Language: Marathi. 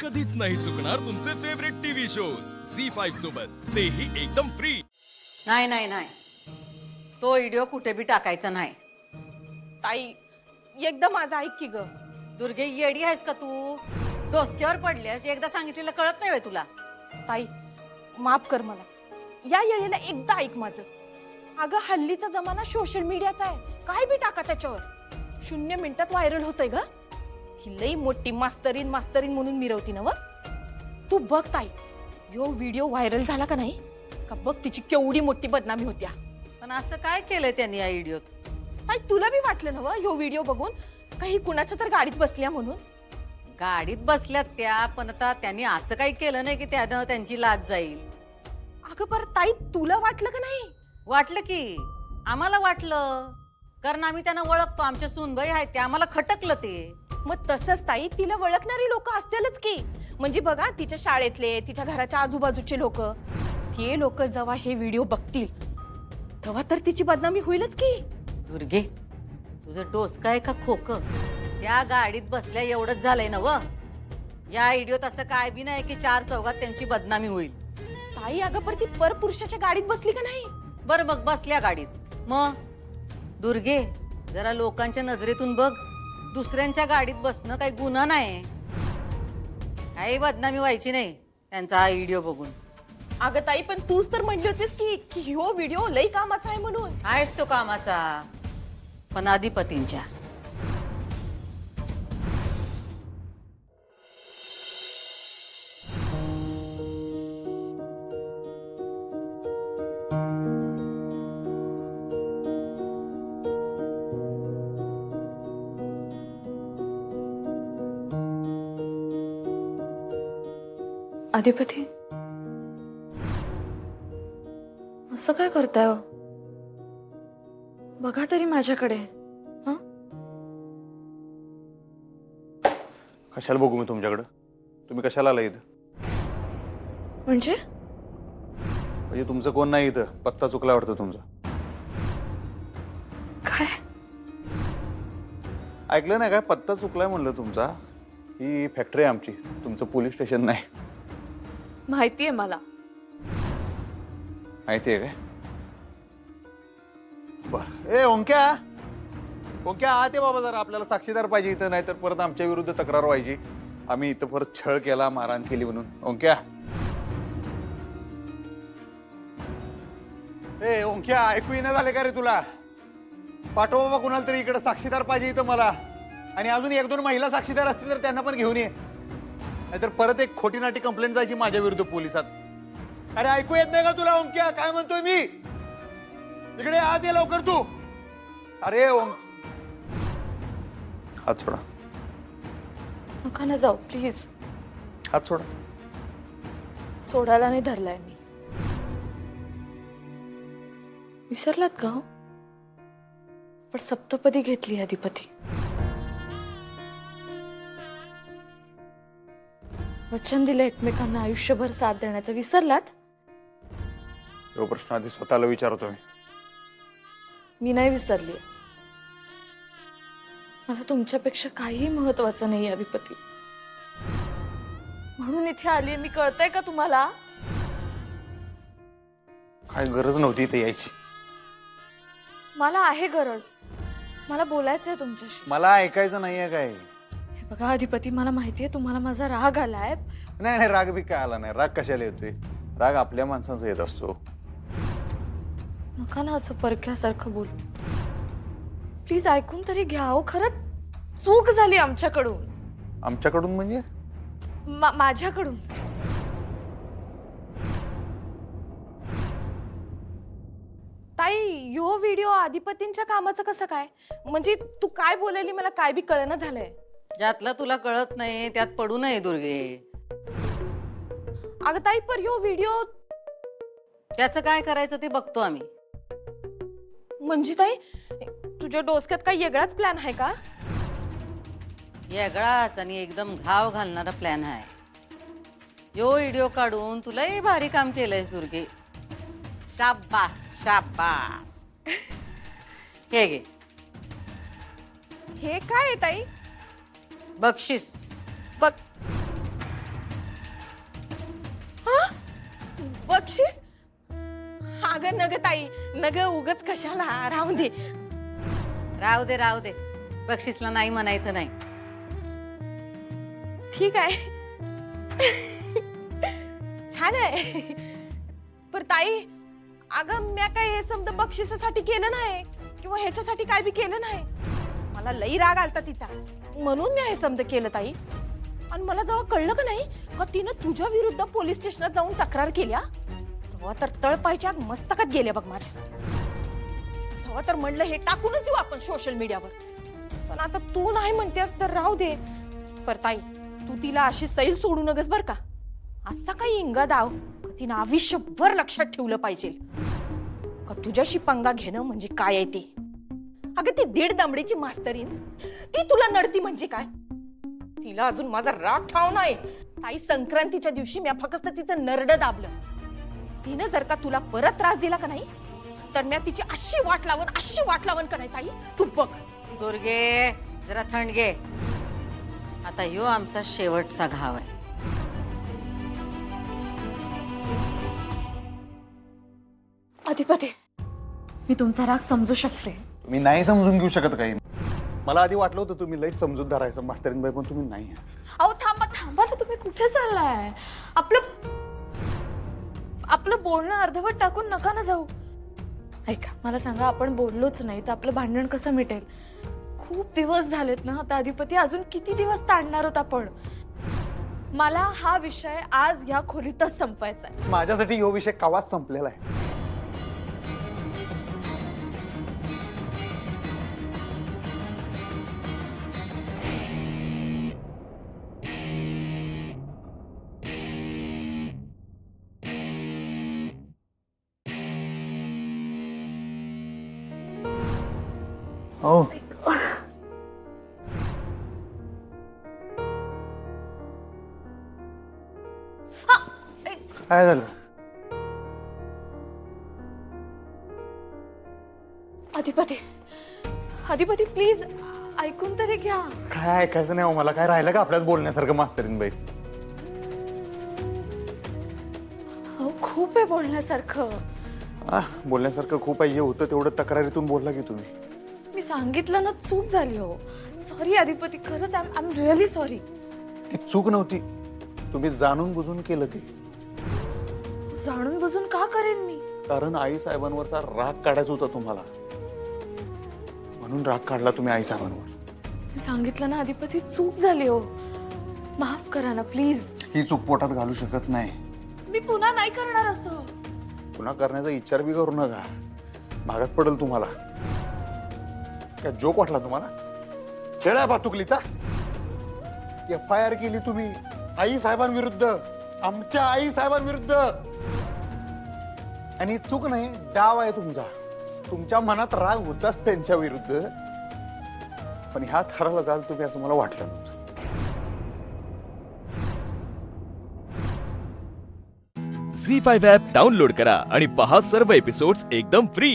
कधीच नाही चुकणार तुमचे फेवरेट टीव्ही शोज झी5 सोबत, तेही एकदम फ्री। नाही नाही नाही, तो व्हिडिओ कुठे बी टाकायचा नाही। ताई एकदा माझं ऐक की ग। दुर्गे येडी आहेस का तू? डोसक्यावर पडलीस, एकदा सांगितलेलं कळत नाही व्हय तुला? ताई माफ कर मला, या येळेला एकदा ऐक माझं। अगं हल्लीचा जमाना सोशल मीडियाचा आहे, काय बी टाका त्याच्यावर, 0 मिनिटात व्हायरल होतंय ग। ती लई मोठी मास्तरीन मास्तरीन म्हणून मिरवती ना व। तू बघ ताई, यो व्हिडिओ व्हायरल झाला का नाही का बघ तिची केवढी मोठी बदनामी होत्या। पण असं काय केलंय त्यांनी या व्हिडिओत? ताई तुला बी वाटलं ना व यो व्हिडिओ बघून काही कुणाच्या तर गाडीत बसल्या म्हणून? गाडीत बसल्यात त्या, पण आता त्यांनी असं काही केलं नाही की त्यानं त्यांची लाज जाईल। अगं पर ताई तुला वाटलं का नाही? वाटलं की, आम्हाला वाटलं, कारण आम्ही त्यांना ओळखतो, आमच्या सूनबाई आहेत ते, आम्हाला खटकलं ते। मग तसंच ताई तिला ओळखणारी लोक असतीलच की, म्हणजे बघा तिच्या शाळेतले, तिच्या घराच्या आजूबाजूचे लोक, ते लोक जेव्हा हे व्हिडिओ बघतील तेव्हा तर तिची बदनामी होईलच की। दुर्गे, तुझं डोसकं आहे का खोकं? त्या गाडीत बसल्या एवढंच झालंय ना व? या व्हिडिओत असं काय बी नाही की 4 चौघात त्यांची बदनामी होईल। ताई अगं पर ती परपुरुषाच्या गाडीत बसली का नाही? बरं मग बसल्या गाडीत, मग दुर्गे जरा लोकांच्या नजरेतून बघ, दुसऱ्यांच्या गाडीत बसणं काही गुन्हा नाही, काही बदनामी व्हायची नाही त्यांचा हा व्हिडिओ बघून। अगं ताई पण तूच तर म्हणली होतीस की ह्यो व्हिडिओ लई कामाचा आहे म्हणून। आहेच तो कामाचा, पण अधिपतींच्या। अधिपती असं काय करताय हो? बघा तरी माझ्याकडे। हं? कशाला बघू मी तुमच्याकडे? तुम्ही कशाला आला इथं? म्हणजे म्हणजे तुमचं कोण नाही इथं, पत्ता चुकला वाटतं तुमचा। काय ऐकलं नाही काय? पत्ता चुकलाय म्हणलं तुमचा। ही फॅक्टरी आहे आमची, तुमचं पोलीस स्टेशन नाही। माहितीये मला। माहिती आहे काय? बर, ए ओंक्या, ओंक्या आत ये बाबा जरा, आपल्याला साक्षीदार पाहिजे इथं, नाहीतर परत आमच्या विरुद्ध तक्रार व्हायची, आम्ही इथं परत छळ केला, मारहाण केली म्हणून। ओंक्या, ए ओंक्या, ऐकू येणं झाले का रे तुला? पाठव बाबा कुणाला तरी इकडे, साक्षीदार पाहिजे इथं मला, आणि अजून 1-2 महिला साक्षीदार असतील तर त्यांना पण घेऊन ये, नाहीतर परत एक खोटी नाटी कंप्लेंट जायची माझ्या विरुद्ध पोलिसात। अरे ऐकू येत नाही का तुला ओंक्या? काय म्हणतोय मी? इकडे आत ये लवकर तू। अरे हात सोडा, नका ना जाऊ प्लीज। हात सोडा। सोडायला नाही धरलाय मी। विसरलात का हो? पण सप्तपदी घेतली अधिपती। वचन दिलं एकमेकांना आयुष्यभर साथ देण्याचं, विसरलात? तो प्रश्न आधी स्वतःला विचारतो मी नाही विसरली। मला तुमच्यापेक्षा काहीही महत्वाचं नाही अधिपती, म्हणून इथे आली मी। कळतंय का तुम्हाला? काय गरज नव्हती इथे यायची। मला आहे गरज, मला बोलायचंय तुमच्याशी। मला ऐकायचं नाहीये काय? हे बघा अधिपती, मला माहितीये तुम्हाला माझा राग आलाय। नाही नाही, राग बी काय आला नाही। राग कशाला येतोय? राग आपल्या माणसाचा येत असतो। नका ना असं परक्यासारखं बोलू, प्लीज ऐकून तरी घ्या हो। खरंच चूक झाली आमच्याकडून। आमच्याकडून म्हणजे? माझ्याकडून। ताई ह्यो व्हिडिओ अधिपतींच्या कामाचं कसं काय? म्हणजे तू काय बोलायली मला काय बी कळना झालंय। ज्यातलं तुला कळत नाही त्यात पडू नये दुर्गे। अगं ताई पर ह्यो व्हिडिओ, त्याचं काय करायचं ते बघतो आम्ही। म्हणजे ताई तुझ्या डोसक्यात काही वेगळाच प्लॅन आहे का? वेगळाच आणि एकदम घाव घालणारा प्लॅन आहे। यो व्हिडिओ काढून तुलाही भारी काम केलंयस दुर्गे, शाबास शाबास। हे घे, हे काय आहे ताई? बक्षीस। बघ बक्षीस? अगं नग ताई, नग उगच कशाला, राहू दे. राहू दे राहू दे, बक्षीसला नाही म्हणायचं नाही. ठीक आहे. छान आहे. पर ताई, अगं म्या काय हे समजा बक्षिसासाठी केलं नाही किंवा ह्याच्यासाठी काय बी केलं नाही. मला लई राग आलता तिचा, म्हणून मी हे समजा केलं ताई. आणि मला जेव्हा कळलं का नाही का तिनं तुझ्या विरुद्ध पोलीस स्टेशनात जाऊन तक्रार केल्या, तेव्हा तर तळपायच्या मस्तकात गेल्या बघ माझ्या. तेव्हा तर म्हणलं हे टाकूनच देऊ आपण सोशल मीडियावर. पण आता तू नाही म्हणतेस तर राहू दे. पर ताई, तू तिला अशी सैल सोडू नगस बर का. असा काही इंगा दाव का तिनं आयुष्यभर लक्षात ठेवलं पाहिजे का तुझ्याशी पंगा घेणं म्हणजे काय आहे ते. अगं ती 1.5 दमडीची मास्तरीन, ती तुला नडती म्हणजे काय. तिला अजून माझा राग ठाव नाही. ताई, संक्रांतीच्या दिवशी मी फक्त तिचं नरड दाबलं. तिनं जर का तुला परत त्रास दिला का नाही तर मी तिची अशी वाट लावून का नाही ताई, तू बघ. दुर्गे, जरा थंड घे. आता ह्यो आमचा शेवटचा घाव आहे. अधिपती, मी तुमचा राग समजू शकते. मी नाही समजून घेऊ शकत काही. मला आधी वाटलं होतं तुम्ही लई समजूतदार आहे मास्तरीनबाई, पण तुम्ही नाही. अहो थांबा थांबा ना, तुम्ही कुठे चाललाय? आपलं बोलणं अर्धवट टाकून नका ना जाऊ. ऐका, मला सांगा, आपण बोललोच नाही तर आपलं भांडण कसं मिटेल? खूप दिवस झालेत ना आता अधिपती, अजून किती दिवस ताणणार होत आपण? मला हा विषय आज या खोलीतच संपवायचा आहे. माझ्यासाठी ह्यो विषय कवाच संपलेला आहे. हो, काय झालं? अधिपती प्लीज ऐकून तरी घ्या. काय ऐकायचं नाही हो मला. काय राहिलं का आपल्याच बोलण्यासारखं मास्तरीनबाई? अहो खूप आहे बोलण्यासारखं. बोलण्यासारखं खूप आहे. जे होतं तेवढं तक्रारीतून बोलला की तुम्ही. मी सांगितलं ना, चूक झाली हो. सॉरी अधिपती, खरंच आय एम रिअली सॉरी. ती चूक नव्हती, तुम्ही जाणून बुजून केलं ते. जाणून बुजून का करेन मी? कारण आई साहेबांवरचा राग काढायचा होता तुम्हाला, म्हणून राग काढला तुम्ही आई साहेबांवर. मी सांगितलं ना अधिपती, चूक झाली हो. माफ करा ना प्लीज. ही चूक पोटात घालू शकत नाही. मी पुन्हा नाही करणार असं. पुन्हा करण्याचा विचार बी करू नका, भागात पडेल तुम्हाला. काय जोक वाटला तुम्हाला? खेळ आहे बातुकलीचा. FIR केली तुम्ही आई साहेबांविरुद्ध, आमच्या आई साहेबांविरुद्ध. आणि चूक नाही, डाव आहे तुमचा. तुमच्या मनात राग होताच त्यांच्या विरुद्ध, पण ह्या थराला जाल तुम्ही असं मला वाटलं नव्हतं. झी5 ॲप डाउनलोड करा आणि पहा सर्व एपिसोड्स एकदम फ्री.